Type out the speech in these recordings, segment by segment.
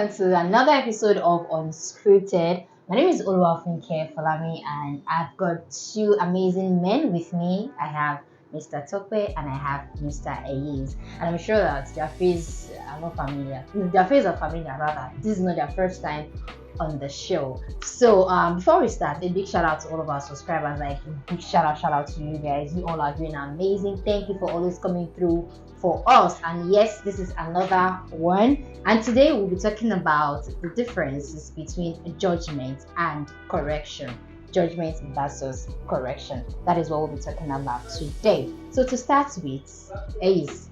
welcome to another episode of Unscripted. My name is Oluwafunke Falami, and I've got two amazing men with me. I have Mr. Tope and I have Mr. Ayes, and I'm sure that their faces are not familiar. Their faces are familiar, rather. This is not their first time on the show. So before we start, a big shout out to all of our subscribers. Like a big shout out to you guys. You all are doing amazing. Thank you for always coming through for us. And yes, this is another one. And today we'll be talking about the differences between judgment and correction. Judgment versus correction. That is what we'll be talking about today. So to start with, Ace,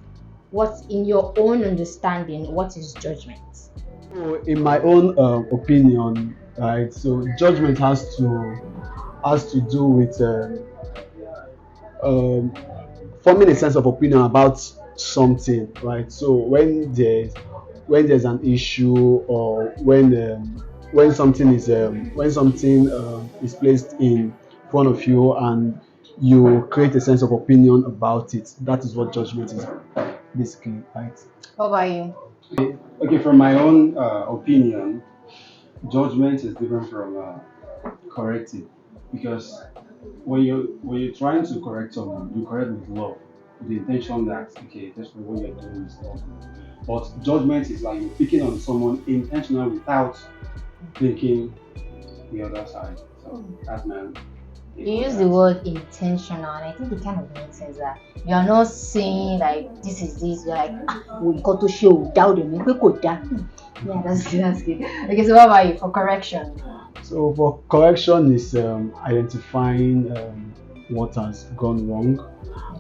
what in your own understanding, what is judgment? So in my own opinion, right? So judgment has to do with forming a sense of opinion about something, right? So when there's an issue, or when something is placed in front of you and you create a sense of opinion about it, that is what judgment is basically, right? What about you? Okay, from my own opinion, judgment is different from correcting, because when you're trying to correct someone, you correct with love, with the intention that okay, that's what you're doing is wrong. But judgment is like you're picking on someone intentionally without thinking the other side. So that's my You use the word intentional, and I think it kind of makes sense that you are not saying like this is this. You're like we got to show without them. Yeah, that's good. Okay, so what about you for correction? So for correction is identifying what has gone wrong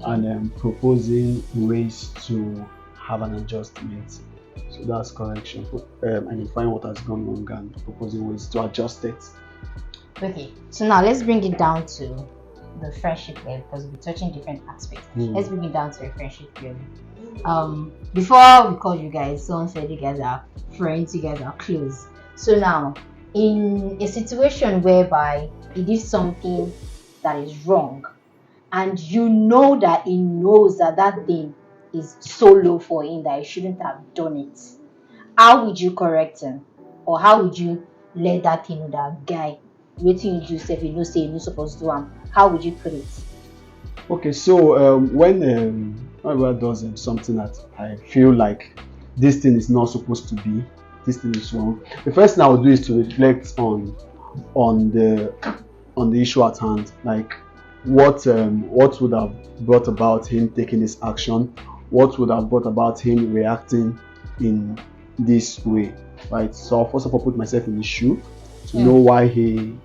and proposing ways to have an adjustment. So that's correction. Identifying what has gone wrong and proposing ways to adjust it. Okay, so now let's bring it down to the friendship level, because we're touching different aspects. Let's bring it down to a friendship level. Before we call you guys, someone said you guys are friends, you guys are close. So now, in a situation whereby he did something that is wrong, and you know that he knows that that thing is so low for him that he shouldn't have done it, how would you correct him? Or how would you let that thing know that guy, waiting you do if you know say you're not supposed to do how would you put it? Okay, so when everyone does something that I feel like this thing is not supposed to be, this thing is wrong, the first thing I would do is to reflect on the issue at hand, like what would have brought about him taking this action, what would have brought about him reacting in this way, right? So I'll first of all put myself in his shoe to know why he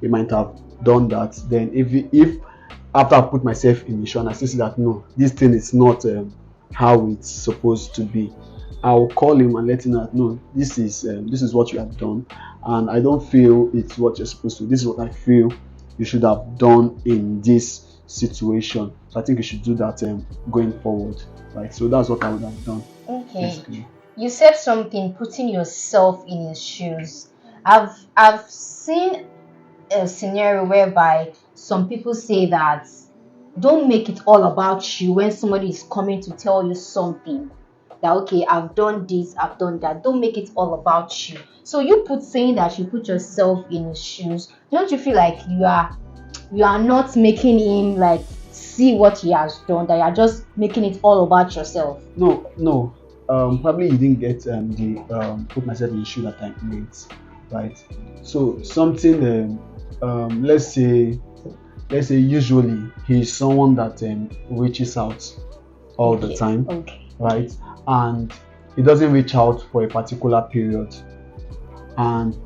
might have done that. Then if after I put myself in his shoe and I see that no, this thing is not how it's supposed to be, I will call him and let him know that no, this is what you have done, and I don't feel it's what you're supposed to. This is what I feel you should have done in this situation. So I think you should do that going forward, right? So that's what I would have done. Okay. Basically. You said something, putting yourself in his shoes. I've seen a scenario whereby some people say that don't make it all about you when somebody is coming to tell you something. That okay, I've done this, I've done that. Don't make it all about you. So you saying that you put yourself in his shoes. Don't you feel like you are not making him like see what he has done, that you are just making it all about yourself? No. Probably you didn't get the put myself in the shoe that I made, right? So something let's say usually he's someone that reaches out all the time, right? And he doesn't reach out for a particular period, and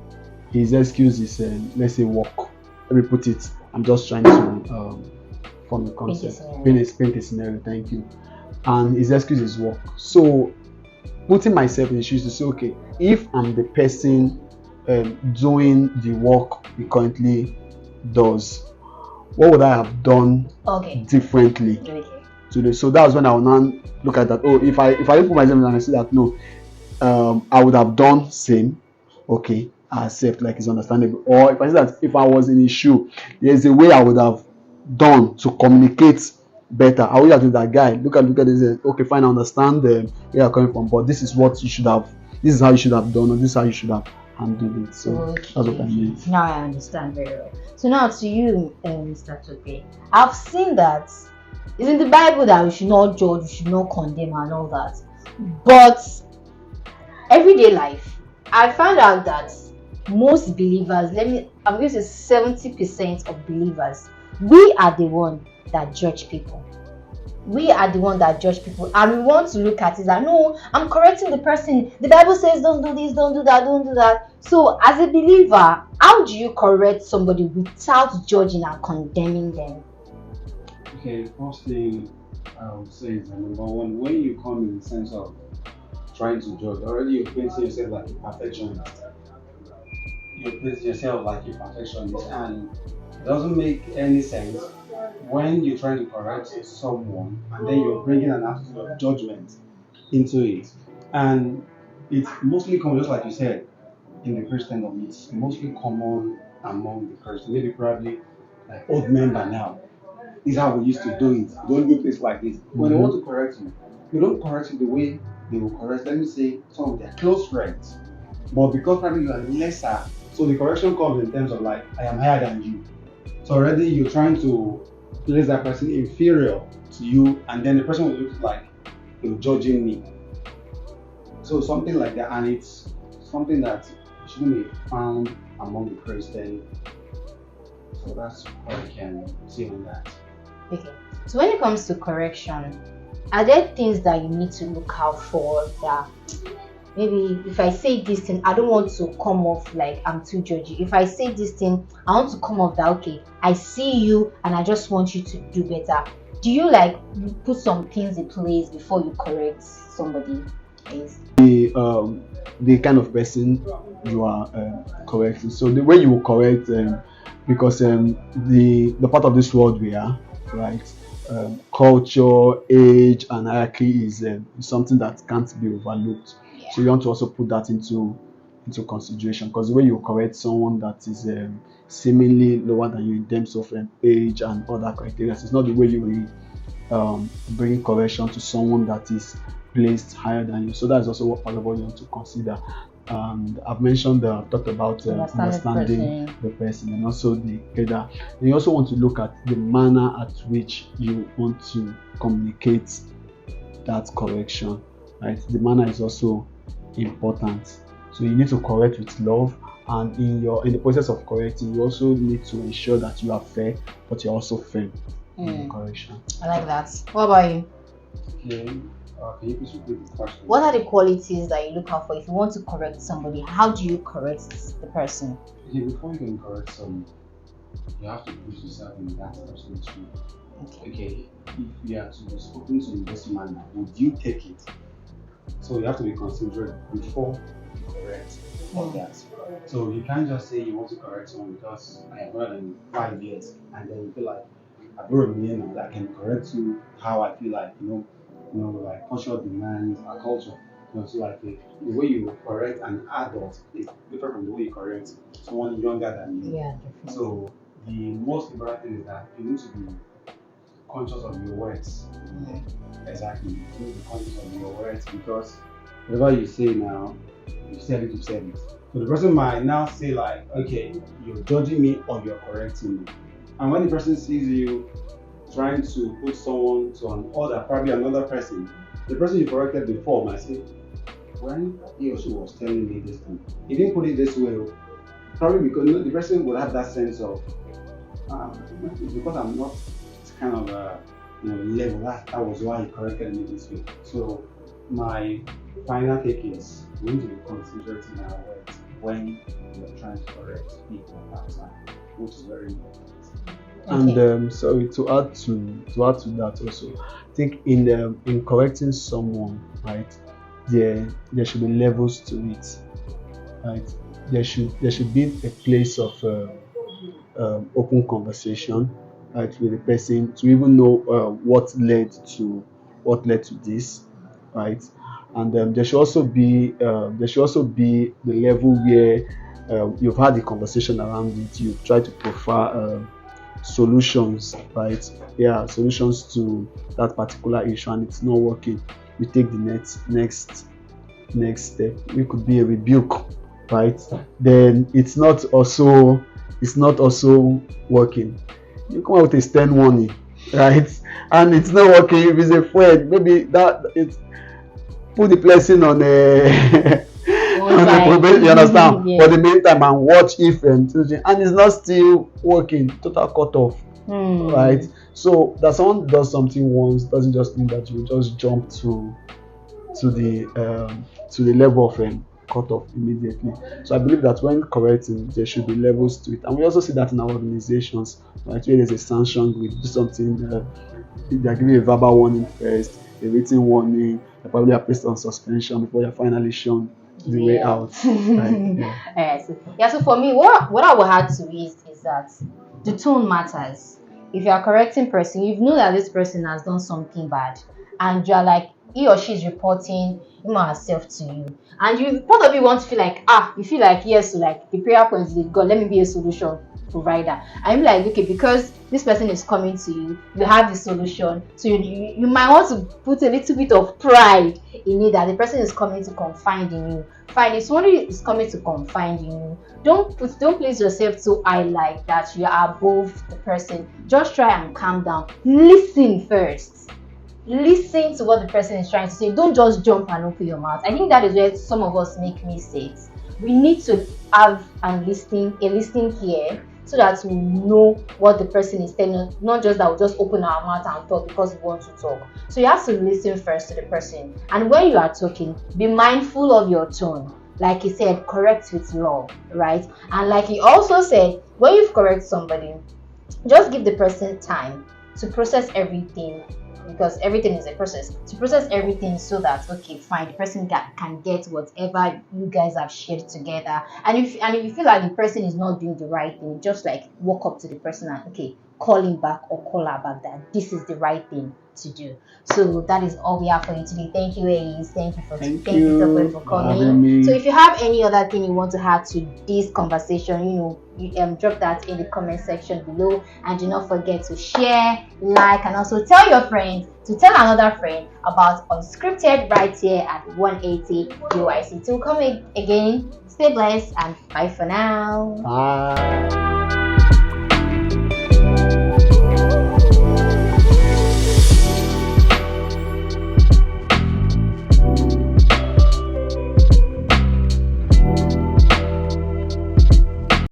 his excuse is let's say work. Let me put it, I'm just trying to form a concept, paint a scenario. Thank you. And his excuse is work. So putting myself in the shoes to say, okay, if I'm the person doing the work he currently does, what would I have done differently today? So that's when I will now look at that. Oh, if I put myself in and I say that no, I would have done same. Okay, I accept, like it's understandable. Or if I say that if I was in his shoe, there's a way I would have done to communicate better. I will have to that guy. Look at this. Okay, fine, I understand where you're coming from, but this is what you should have this is how you should have done, or this is how you should have handled it. So that's what I mean. Now I understand very well. So now to you, Mr. Tope, I've seen that it's in the Bible that we should not judge, we should not condemn and all that. But everyday life, I found out that most believers, I'm going to say 70% of believers, we are the one that judge people. We are the one that judge people, and we want to look at it that no, I'm correcting the person. The Bible says don't do this, don't do that, don't do that. So as a believer, how do you correct somebody without judging and condemning them? Okay, first thing I would say is that number one, when you come in the sense of trying to judge, already you're painting yourself like a perfectionist. You're painting yourself like a perfectionist, and it doesn't make any sense when you're trying to correct someone and then you're bringing an attitude of judgment into it. And it's mostly common, just like you said, in the Christendom, it's mostly common among the Christians, maybe probably like old men by now. This is how we used to do it. Don't do things like this. When they want to correct you, they don't correct you the way they will correct, let me say, some of their close friends. But because probably you are lesser, so the correction comes in terms of like, I am higher than you. So already you're trying to place that person inferior to you, and then the person will look like you're judging me. So something like that, and it's something that shouldn't be found among the Christians. So that's what I can say on that. Okay. So when it comes to correction, are there things that you need to look out for that maybe if I say this thing, I don't want to come off like I'm too judgy. If I say this thing, I want to come off that, okay, I see you and I just want you to do better. Do you like put some things in place before you correct somebody? Yes. The kind of person you are correcting. So the way you will correct, because the part of this world we are, right? Culture, age, and hierarchy is something that can't be overlooked. Yeah. So you want to also put that into consideration, because the way you correct someone that is seemingly lower than you in terms of age and other criteria, it's not the way you will bring correction to someone that is placed higher than you. So that's also what part of what you want to consider. And I've mentioned, I've talked about understanding the person and also the header. And you also want to look at the manner at which you want to communicate that correction, right? The manner is also important. So you need to correct with love, and in the process of correcting, you also need to ensure that you are fair, but you're also firm in the correction. I like that. What about you? Okay. Can you please repeat the question? What are the qualities that you look out for if you want to correct somebody? How do you correct the person? Okay, before you can correct someone, you have to put yourself in that person's shoes. Okay, if you are to be spoken to in this manner, would you take it? So you have to be considerate before you correct that. So you can't just say you want to correct someone because I have more than 5 years, and then you feel like I brought me in and I can correct you how I feel like, like cultural demands, our culture. So like the way you correct an adult is different from the way you correct someone younger than you. Yeah, definitely. So the most important thing is that you need to be conscious of your words. Exactly. You need to be conscious of your words, because whatever you say now, you said it, you said it. So the person might now say like, okay, you're judging me or you're correcting me. And when the person sees you trying to put someone to probably another person, the person you corrected before might say, when he or she was telling me this thing, he didn't put it this way. Probably because the person would have that sense of, because I'm not kind of level, that was why he corrected me this way. So my final take is we need to be considerate in our words when we're trying to correct people at time, which is very important. And sorry, to add to that also, I think in correcting someone, right, there should be levels to it, right? There should be a place of open conversation, right, with the person to even know what led to this, right? And there should also be the level where you've had the conversation around it. You've tried to prefer solutions, right? Yeah, solutions to that particular issue, and it's not working. You take the next next step. It could be a rebuke, right? Then it's not also working. You come out with a stern warning, right? And it's not working. If it's a friend, maybe that it's put the person on a One on a side. probation, you understand, for Yeah. the meantime, and watch if and it's not still working, total cut off, right? So that someone does something once doesn't just mean that you just jump to the level of cut off immediately. So I believe that when correcting, there should be levels to it, and we also see that in our organizations, right, where there's a sanction, we do something, they are giving a verbal warning first, a written warning, they probably are placed on suspension before you're finally shown the way out. Right? Yeah. Alright, so for me, what I would have to is that the tone matters. If you are correcting person, you know that this person has done something bad, and you're like, he or she is reporting him or herself to you, and you part of you want to feel like, you feel like, yes, so like the prayer point is, God, let me be a solution provider. I'm like, okay, because this person is coming to you, you have the solution, so you might want to put a little bit of pride in it that the person is coming to confide in you. Fine, if somebody is coming to confide in you, don't place yourself so high like that you are above the person. Just try and calm down. Listen first. Listen to what the person is trying to say. Don't just jump and open your mouth. I think that is where some of us make mistakes. We need to have a listening here, so that we know what the person is telling us, not just that we just open our mouth and talk because we want to talk. So you have to listen first to the person, and when you are talking, be mindful of your tone. Like he said, correct with love, right? And like he also said, when you correct somebody, just give the person time to process everything, because everything is a process, to process everything, so that, okay, fine, the person can get whatever you guys have shared together. And if you feel like the person is not doing the right thing, just like walk up to the person and, okay, call him back or call her back that this is the right thing to do. So that is all we have for you today. Thank you, Ace. Thank you Tokwe, for coming. So if you have any other thing you want to add to this conversation, you drop that in the comment section below, and do not forget to share, like, and also tell your friends to tell another friend about Unscripted right here at 180 UIC. Till come again, stay blessed, and bye for now. Bye.